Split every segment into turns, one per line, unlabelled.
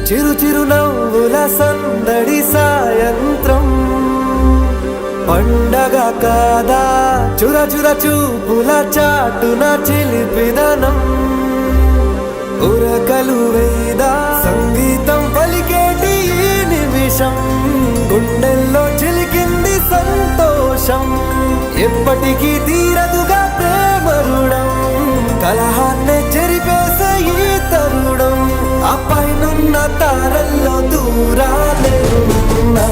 చిరు చిరు నవ్వుల సందడి సాయంత్రం పండగ కాదా చుర చుర చూపుల చాటున చిలిపిదనం ఉరకలు వేదా సంగీతం పలికేటి ఈ నిమిషం గుండెల్లో చిలికింది సంతోషం ఎప్పటికీ తీరదుగా ప్రేమ రుణం కలహాన్నే చెరిపేసే ఈ తరుణం ఆ పైనున్న తారల్లో దూరాలే ఉన్నా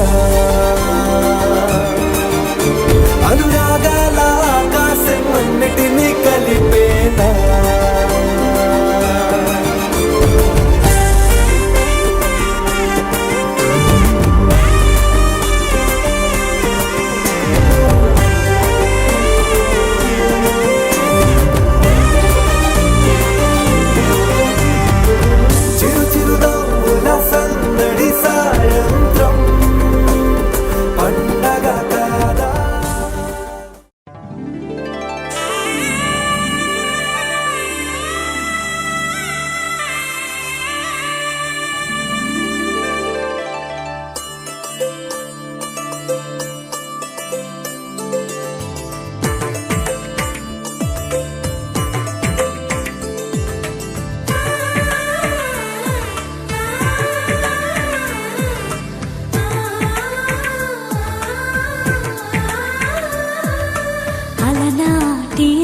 అనురాగాల ఆకాశం అన్నిటినీ కలిపేనా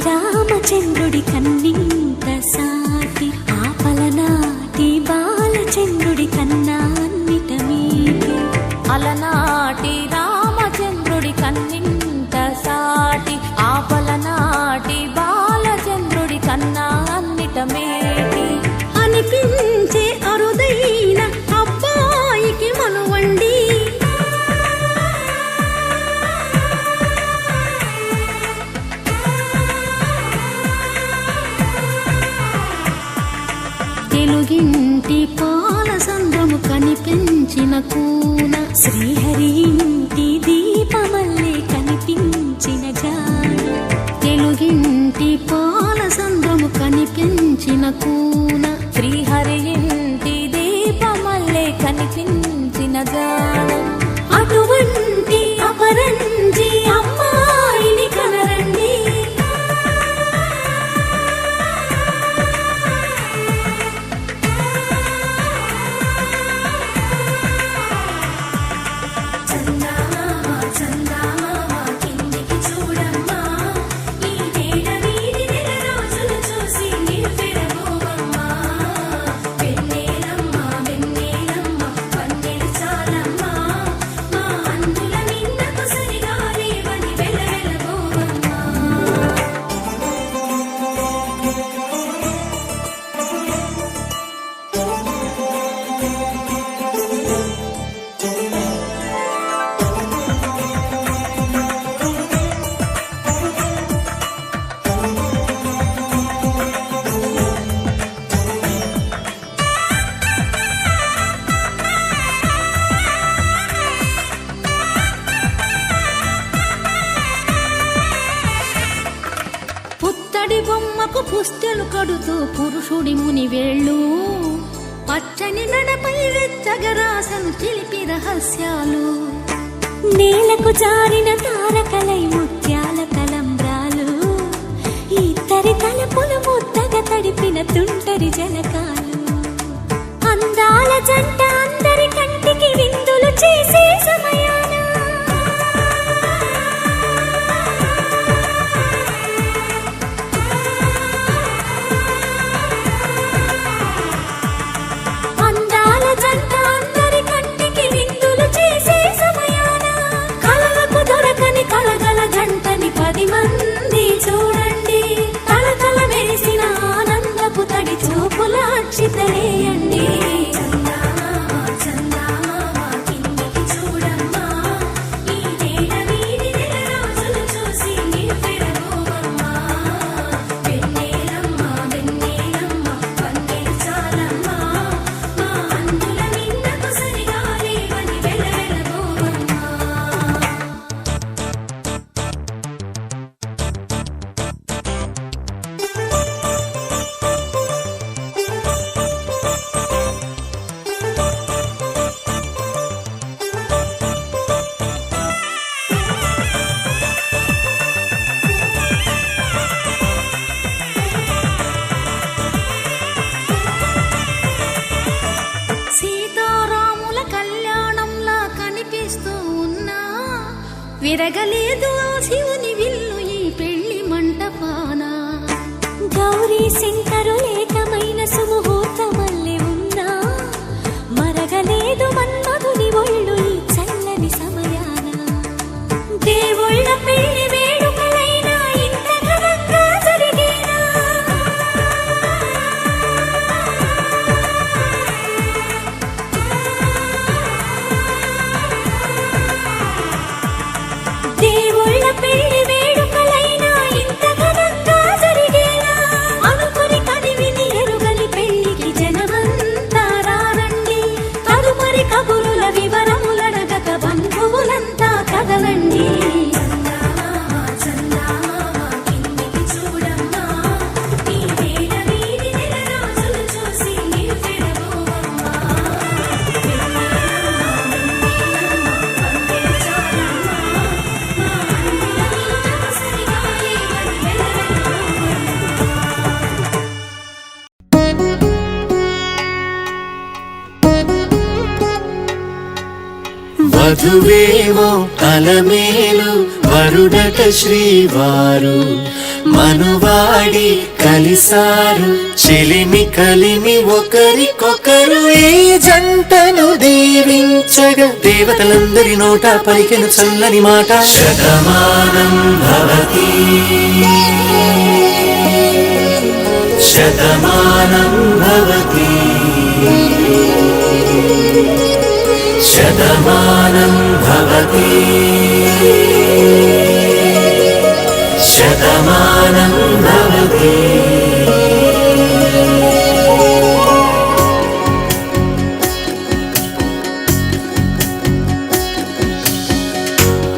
రామచంద్రుడి కన్నింత సాటి ఆపలనాటి బాలచంద్రుడి కన్నా అన్నిట మీటి అలనాటి రామచంద్రుడి కన్నింత సాటి ఆపలనాటి బాలచంద్రుడి కన్నా అన్నిట మేటి అనిపించే అరుదైన అబ్బాయికి మనువండి తెలుగింటి పాల సంద్రము కనిపించిన కూన శ్రీహరి ఇంటి దీపమల్లే కనిపించిన జాన తెలుగింటి పాల సంద్రము కనిపించిన కూన శ్రీహరి ఇంటి దీపమల్లే కనిపించిన జాన అటువంటి అపరంజి అమ్మాయిని కనరండి బొమ్మకు పుస్తెలు కడుతూ పురుషుడి ముని వేళ్ళు పచ్చని నడపై వెచ్చగరాసను చిలిపి రహస్యాలు నేలకు జారిన తారకలై ముత్యాల తలంబ్రాలు ఇద్దరి తలపులు ముద్దగా తడిపిన తుంటరి జలకాలు అందాల జంట అందరి కంటికి విందులు చేసే సమయాన కలగల జంటని 10 మంది చూడండి తలతల మెరిసిన ఆనందపు తడి చూపుల అక్షితలేయండి విరగలేదు ఆ శివుని విల్లు ఈ పెళ్లి మంటపాన. గౌరీ శంకరు ఏకమైన సుముహూర్తమల్లె ఉన్నా మరగలేదు మన్మధుని ఒళ్ళు ఈ చల్లని సమయాన. దేవుళ్ళ పెళ్లి వేడుకలైనా ఇంత ఘనంగా జరిగేనా? దేవుళ్ళ పెళ్లి వేడుకలైనా ఇంత ఘనంగా జరిగేనా? అనుకుని కనివిని ఎరుగని పెళ్లికి జనమంతా రారండి. తదుపరి కబురుల వివరములడగక బంధువులంతా కదలండి.
వధువేమో అలమేలు వరుడట శ్రీవారు మనువాడి కలిసారు చెలిమి కలిమి ఒకరికొకరు ఈ జంటను దీవించగా దేవతలందరి నోట పలికెను చల్లని మాట శతమానం భవతి శతమానం భవతి శతమానం భవతి శతమానం భవతి.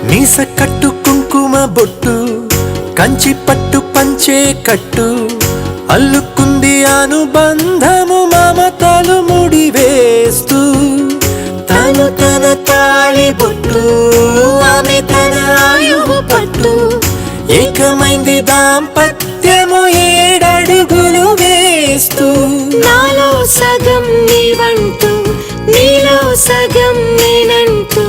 మీస కట్టు కుంకుమ బొట్టు కంచి పట్టు పంచే కట్టు అల్లుకుంది అనుబంధము మమతలు ముడివేస్తూ తను తన తాళి బొట్టు ఆమె తన ఆయువు పట్టు ఏకమైంది దాంపత్యము 7 అడుగులు వేస్తూ
నాలో సగం నీవంటూ నీలో సగం నేనంటూ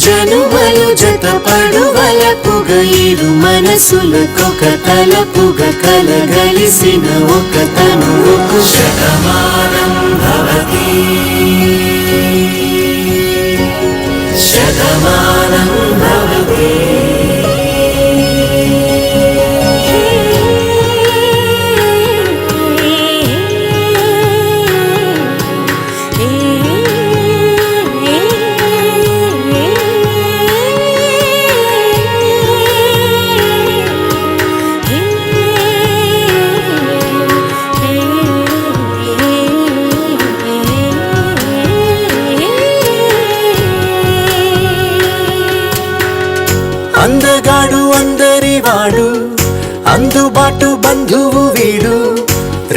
జనుమలు జతపడువలపుగ ఇరు మనసులకొక తలపుగ కలగలిసిన ఒక తనువుకు శతమానం భవతి శతమానం భవతి. అందగాడు అందరివాడు అందుబాటు బంధువు వీడు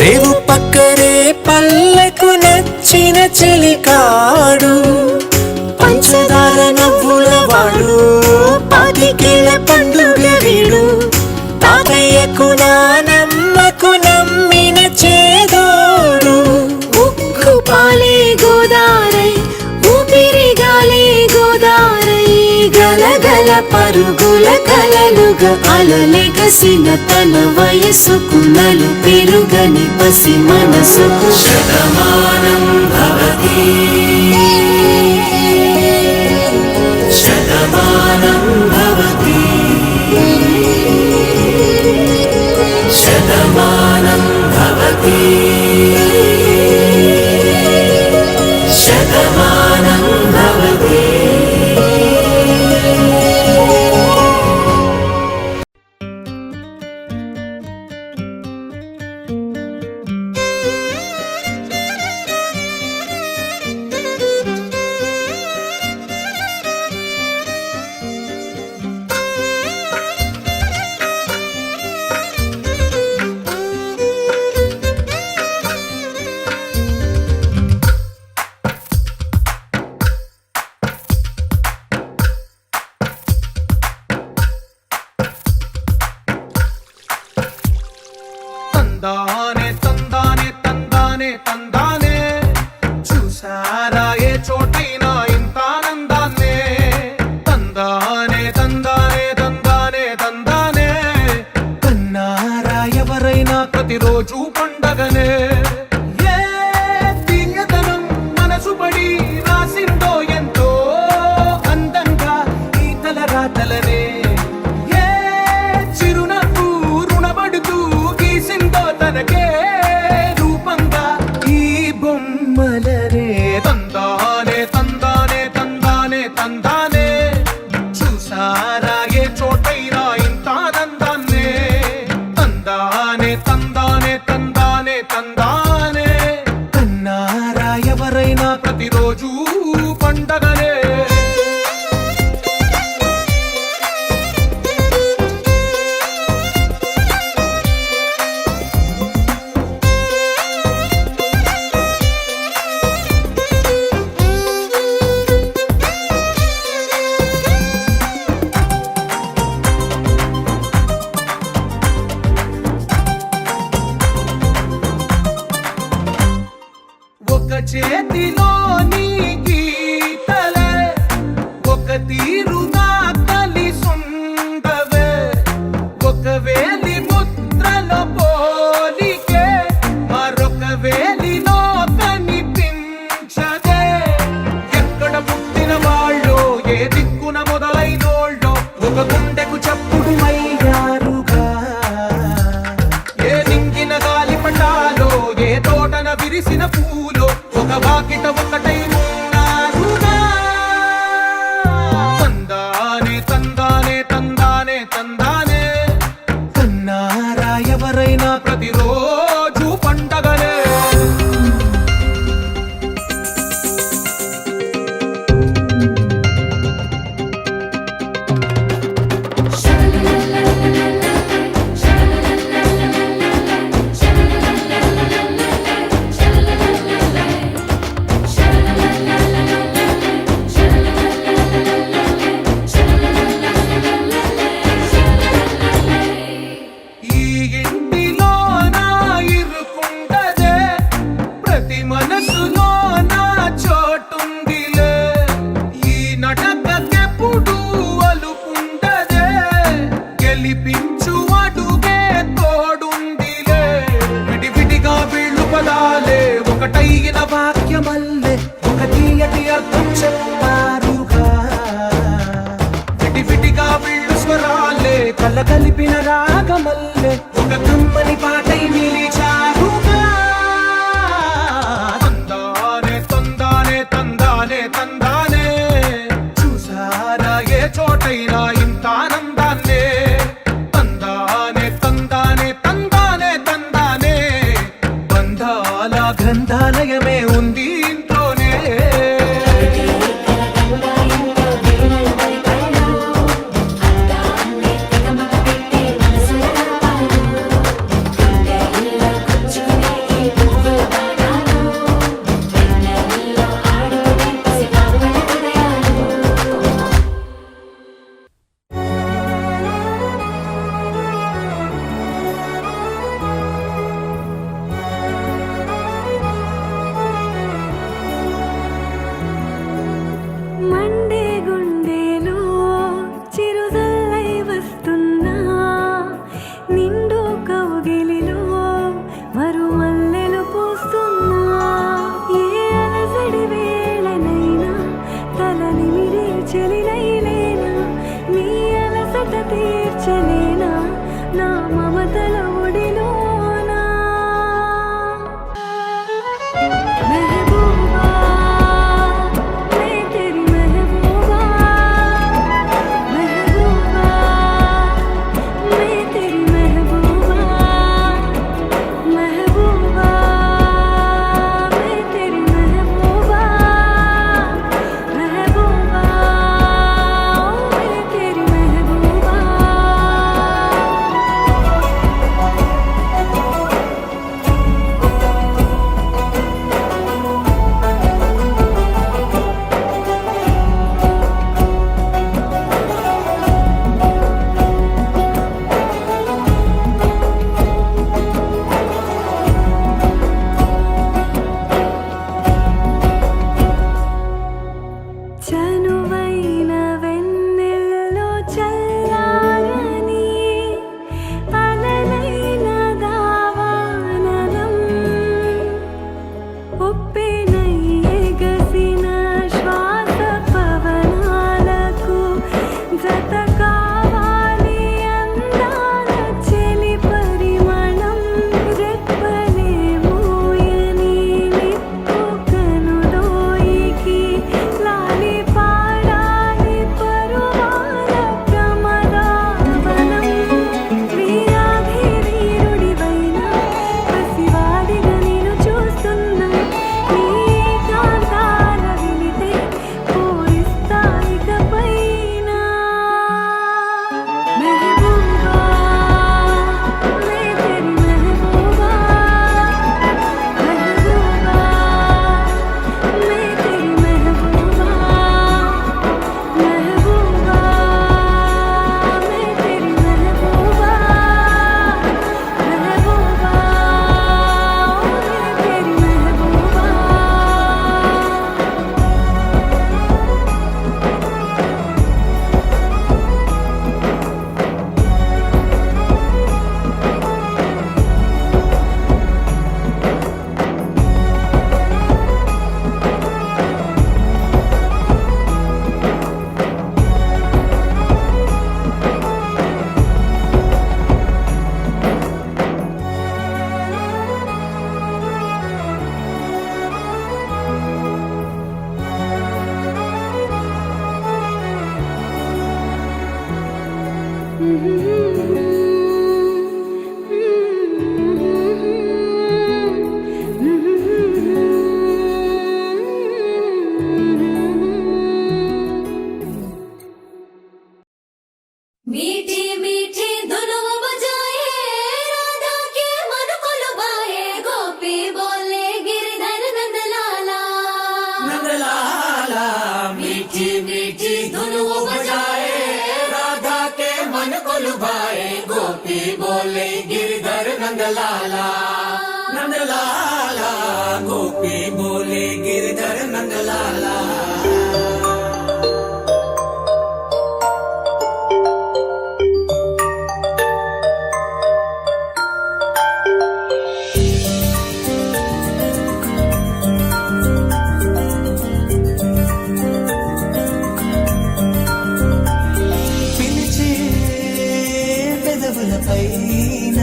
రేవు పక్కరే పల్లెకు నచ్చిన చెలికాడు పంచదార నవ్వుల వాడు 25 ఏళ్ల పండుగ వీడు తాతయ్యకు నానమ్మకు నమ్మిన చేదోడు
ఉక్కు పాలే గోదారై ఊపిరిగాలే గోదారై గలగల పరుగుల కలలుగా అలలెగసిన తన వయసుకు నలు పెరుగని పసి మనసుకు
శతమానం భవతి శతమానం భవతి శతమానం భవతి శతమానం భవతి.
మల్లరే తందానే తందానే తందానే తందానే చూసారా ఏ చోటైనా ఇంత ఆనందాన్నే తందానే తందానే తందానే తందానే కన్నారా ఎవరైనా ప్రతిరోజు పండగనే ఒక చేతిలో నీ గీతలే ఒక తీరుగా కలిసుండవే ఒక వేలి ముద్రల పోలికే మరొక వేలిలో కనిపించదే ఎక్కడ పుట్టిన వాళ్ళో ఏ దిక్కున మొదలైనోళ్ళో ఒక గుండెకు చప్పుడు అయ్యారుగా ఏ నింగిన గాలి పటాలో ఏ తోటన విరిసిన పూలో ఒక వాకిట ఒకటై ఉన్నారుగా తందానే తందానే తందానే తందానే కన్నారా ఎవరైనా ప్రతిరోజు పండగనే ఈ ఇంటిలో నా ఇరుకుండదే ప్రతి మనసులో నా చోటుందిలే ఈ నటకెప్పుడు అలుపుండదే గెలిపించు అడుగే తోడుందిలే విడివిడిగా వీళ్ళు పదాలే ఒకటైన వాక్యమల్లే ఒక తీయటి అర్థం చెప్పారుగా విడివిడిగా వీళ్ళు స్వరాలే కల కలిపిన రాగమల్లే ఒక కమ్మని పాటై నిలిచారుగా తందానే తందానే తందానే తందానే చూసారా ఏ చోటైనా ఇంత ఆనందాన్నే తందానే తందానే తందానే తందానే బంధాల గ్రంథాలయమే ఉంది ఇంట్లోనే
మండే గుండెలో చిరుజల్లై వస్తున్నా నిండు కౌగిలిలో మరుమల్లెలు పూస్తున్నా ఏ అలసడి వేళనైనా తల నిమిరే చెలినైలేనా నీ అలసట తీర్చలేనా నా మమతల ఒడిలోనా మెహబూబా मैं तेरी महबूबा महबूबा मैं तेरी महबूबा महबूबा मैं तेरी महबूबा महबूबा मैं तेरी महबूबा చనువైన వెన్నెల్లో చల్లారని అలలైన దావాననం ఉప్పెనై ఎగసిన శ్వాస పవనాలకు జత కావాలి అందాల చెలి పరిమళం రెప్పలే మోయని నిప్పు
मीठी मीठी धुन वो बजाए, राधा के मन को लुभाए। गोपी बोले गिरधर नंदलाला, नंदलाला। गोपी बोले गिरधर नंदलाला।
పిలిచే పెదవుల పైన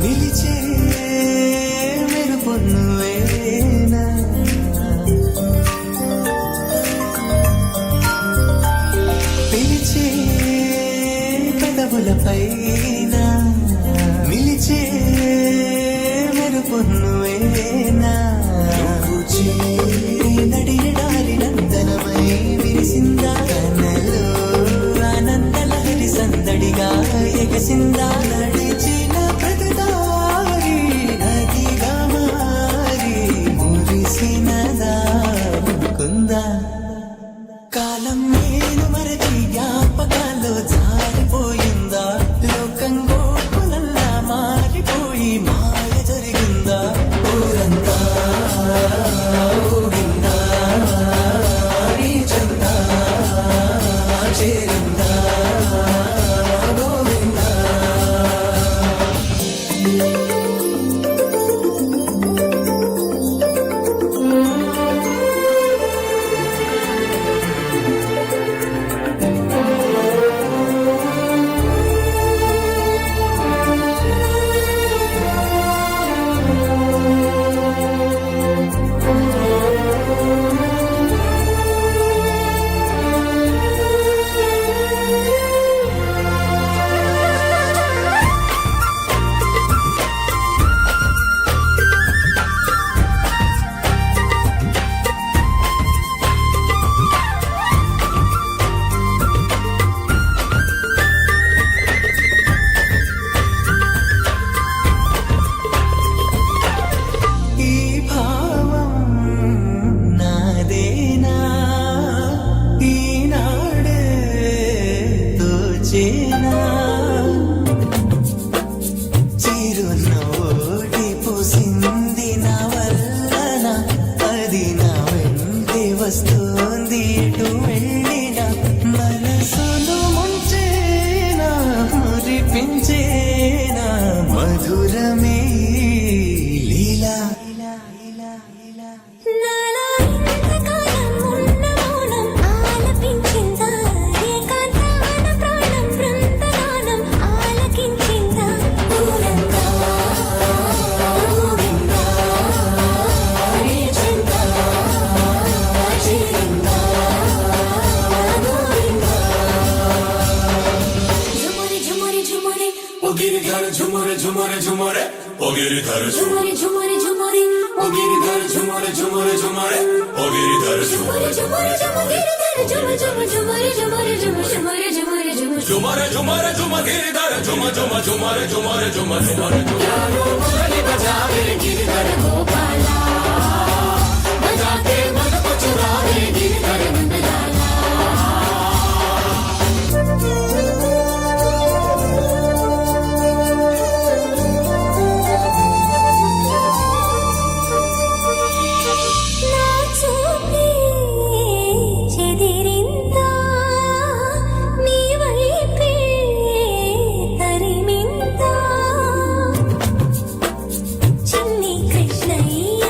నిలిచే మెరుపు నువ్వేనా. పిలిచే పెదవుల పైన నిలిచే మెరుపు నువ్వేనా. నువ్వు చేరి నడియడారి నందనమై విరిసిందా కనలో ఆనందలహరి సందడిగా ఎగసిందా. నడిచిన ప్రతిదారి నదిగా మారి మురిసినదా ముకుందా. కాలం నేను మరచి జ్ఞాపకాల్లో జారిపోయిందా. లోకం గోపులల్లా మారిపోయి మాయ జరిగిందా. ఊరంతా ఊగిందా, ఈ చందా చేరిందా గోవిందా. ఈ భావం నాదేనా ఈనాడే తోచేనా. చిరునవ్వోటి పూసింది నా వల్లన, అది నా వెంటే వస్తోంది ఎటు వెళ్ళినా. మనసును ముంచేనా మురిపించేనా మధురమే లీలా.
నాలో ఇంతకాలం ఉన్న మౌనం ఆలపించిందా. ఏకాంతాన ప్రాణం బృందగానం ఆలకించిందా. ఊరంతా ఊగిందా, ఈ చెంతా చేరిందా గోవిందా. ఝుమురి ఝుమురి ఝుమురి
ओ गिरधर झुमरे झुमरे झुमरे, ओ गिरधर
ఝుమురి ఝుమురి ఝుమురి
ओ गिरधर झुमरे झुमरे झुमरे, ओ गिरधर
ఝుమురి ఝుమురి ఝుమురి ఝుమురి ఝుమురి ఝుమురి ఝుమురి ఝుమురి ఝుమురి
झुमरे झुमरे झुम गिरधर झुम झुम झुमरे झुमरे झुम झुमरे मुरली बजावे गिरधर गोपाला, बजाते मन को चुरावे गिरधर नंदलाला।
నా చూపే చెదిరిందా, నీ వైపే తరిమిందా. చిన్ని కృష్ణయ్య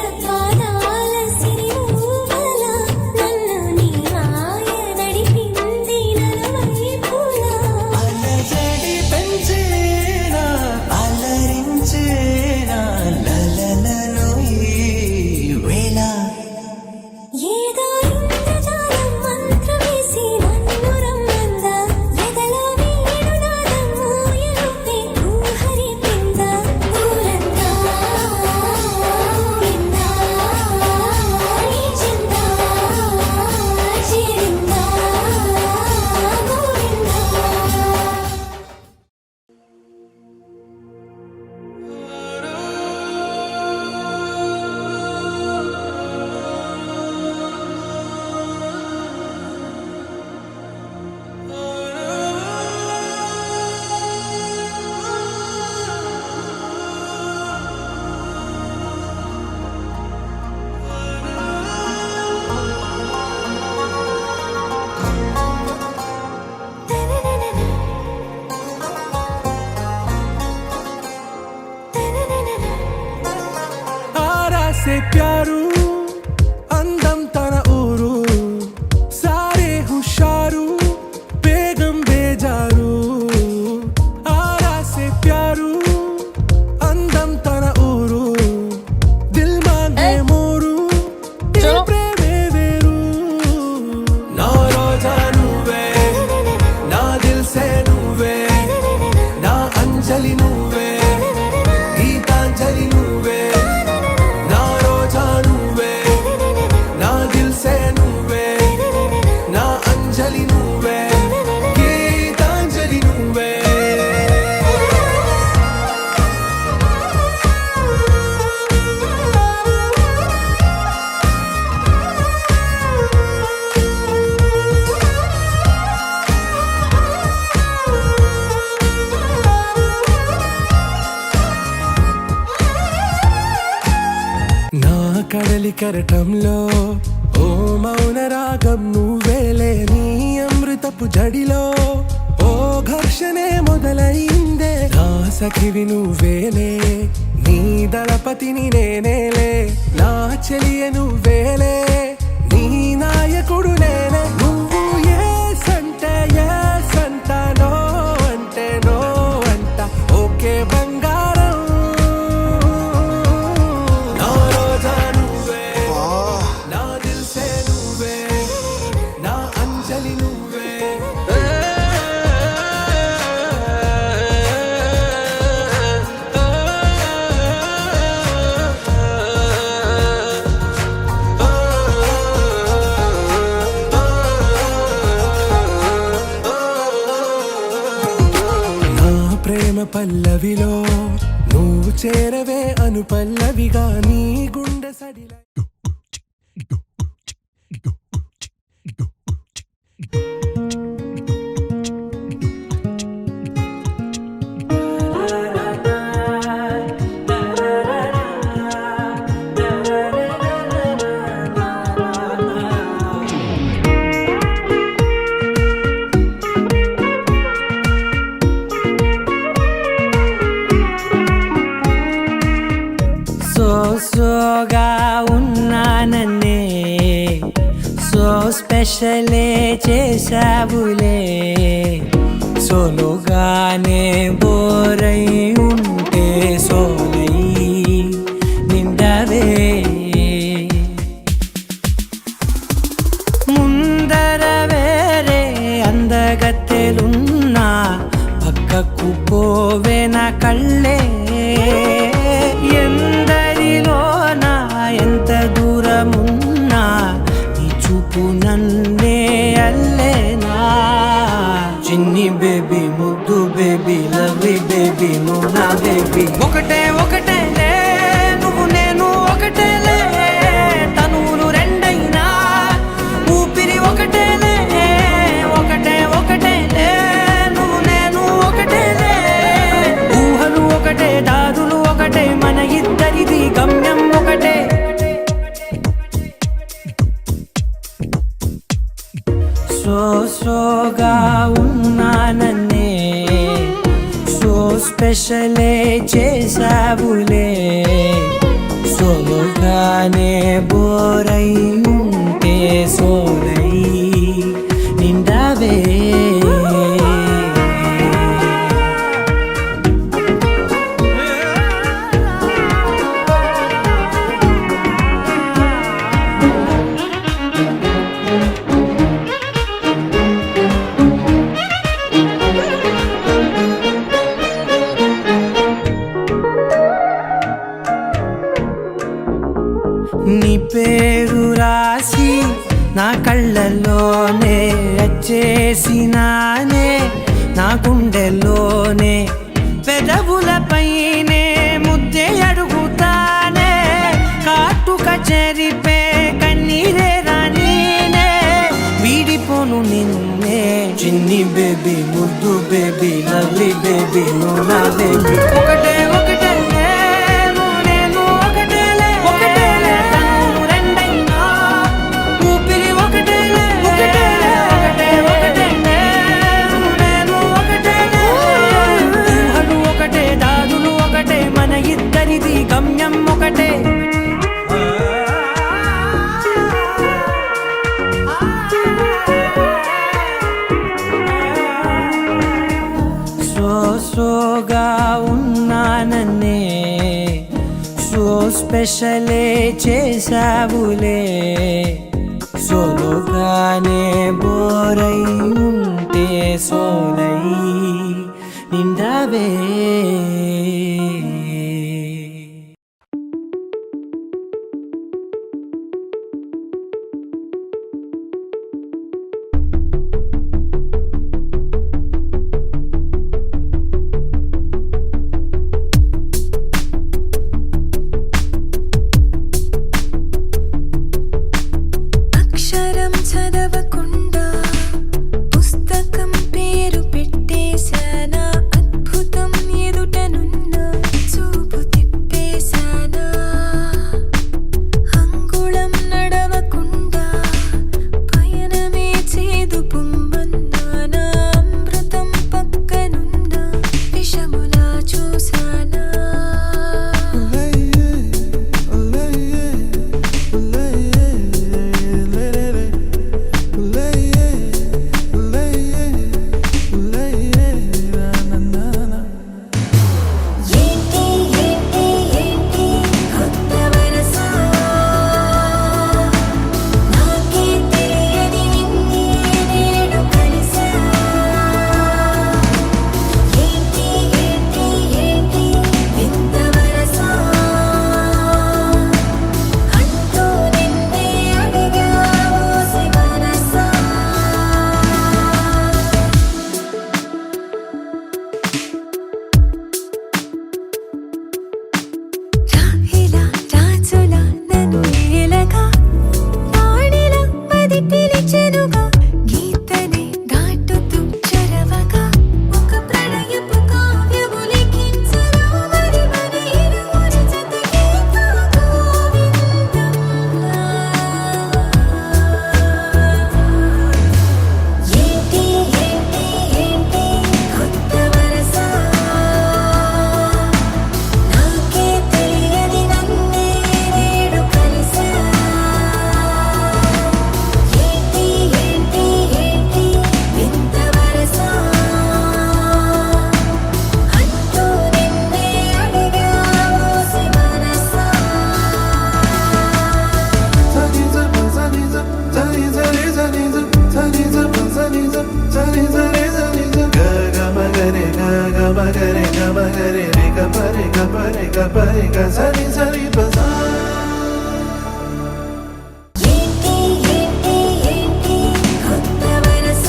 से प्यारू అందం తన ఊరు సారే హుషారు బేగం బేజారు ఆరా से प्यारू అందం తన ఊరు దిల్ మాంగే మోరు ప్రేమే వేరు నా రోజా నువ్వే నా దిల్ సే నువ్వే నా అంజలి నువ్వే గీతాంజలి నువ్వే నా రోజా నువ్వే నా దిల్ సే నువ్వే నా అంజలి నువ్వే గీతాంజలి నువ్వే నా కడలి కెరటంలో ఓ మౌన రాగం నువ్వేలే నీ అమృతపు జడిలో ఓ ఘర్షణే మొదలైందే నా సఖివి నువ్వేలే నీ దళపతిని నేనేలే నా చెలియ నువ్వేలే నీ నాయకుడు నేనే నువ్వు ఏ సంట నో అంటే నో అంట ఓకే బంగారం నా రోజా నువ్వే నా దిల్ సే నువ్వే నా అంజలి నువ్వే నా ప్రేమ పల్లవిలో నువ్వు చేరవే అను పల్లవిగా నీ గుండె సడిల
సోగా ఉన్నానన్నే సో స్పెషలే చేసావులే సోలోగానే బోరై ఉంటే సోలై నిండవే ముందర వేరే అందగత్తెలున్నా పక్కకు పోవే నా కళ్ళే ఎందరిలోనా ఎంత దూరమున్నా నీ చూపు నన్నే అల్లేనా చిన్ని బేబీ ముద్దు బేబీ లవ్లీ బేబీ నువ్వు నా బేబీ ఒకటే ఒకటేలే నువ్వు నేను ఒకటేలే తనువులు రెండైనా ఊపిరి ఒకటేలే ఒకటే ఒకటేలే నువ్వు నేను ఒకటేలే ఊహలు ఒకటే దారులు ఒకటే మన ఇద్దరిది గమ్యం ఒకటే సోగా ఉన్నానన్నే సో స్పెషలే చేసావులే సోలోగానే బోరై ఉంటే సోలై నిండవే నీ పేరు రాసి నా కళ్ళల్లోనే వచ్చేసినానే నా గుండెల్లోనే పెదవులపైనే ముద్దే అడుగుతానే కాటుక చెరిపే కన్నీరే రానీనే వీడిపోను నిన్నే చిన్ని బేబీ ముద్దు బేబీ లవ్లీ బేబీ నువ్వు నా బేబీ ఒకటే ఒకటే గమ్యం ఒకటే స్పెషలే చేసావులే సోలోగానే బోరై ఉంటే సోలై నిండావే
అక్షరం చదవకుండా పుస్తకం పేరు పెట్టేశానా అద్భుతం ఎదుటనున్న చూపు తిప్పేశానా అంగుళం నడవకుండా పయనమే చేదు పొమ్మన్నానా అమృతం పక్కనున్న విషములా చూశానా ఏంటి ఏంటి ఏంటి కొత్త వరస నాకే తెలియని నిన్నే నేడు కలిసా ఏంటి ఏంటి ఏంటి వింత వరస అంటూ నిన్నే అడిగావో మనసా రాహిలా రాజులా నన్ను ఏలగా వాడిలా మది పిలిచెనుగా గీతనే దాటుతూ చొరవగా ఒక ప్రణయపు కావ్యము లిఖించగా మరి మన ఇరువురి జతకే ఏంటి ఏంటి ఏంటి కొత్త వరస నాకే తెలియని నన్నే నేడు కలిసా ఏంటి ఏంటి ఏంటి వింత వరస అంటూ నిన్నే అడిగావో మనసా ఏంటి ఏంటి ఏంటి కొత్త వరస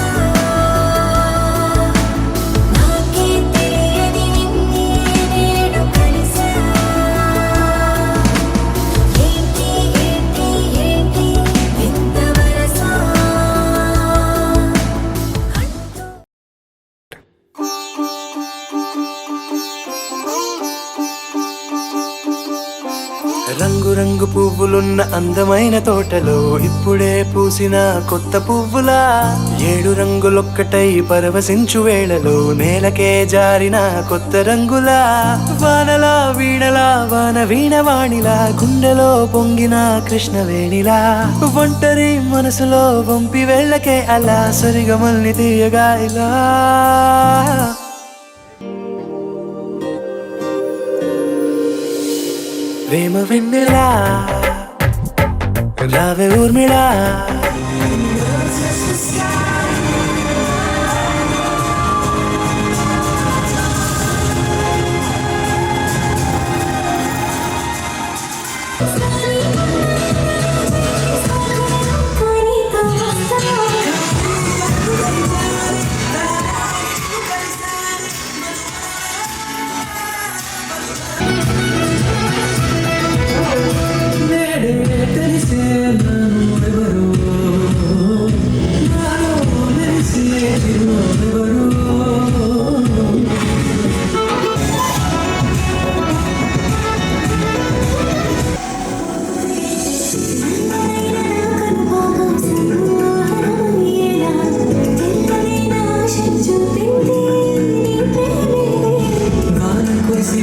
నాకే తెలియని నిన్నే నేడు కలిసా ఏంటి ఏంటి ఏంటి వింత వరస అంటూ
రంగు రంగు పువ్వులున్న అందమైన తోటలో ఇప్పుడే పూసిన కొత్త పువ్వులా 7 రంగులొక్కటై పరవశించు వేళలో నేలకే జారిన కొత్త రంగులా వానలా వీణలా వాన వీణవాణిలా గుండెలో పొంగిన కృష్ణవేణిలా ఒంటరి మనసులో వంపి వెళ్ళకే అలా సరిగమల్ని తీయగా ఇలా ప్రేమ వెన్నెలా రావే ఊర్మిళా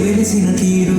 వెలిసిన తీరు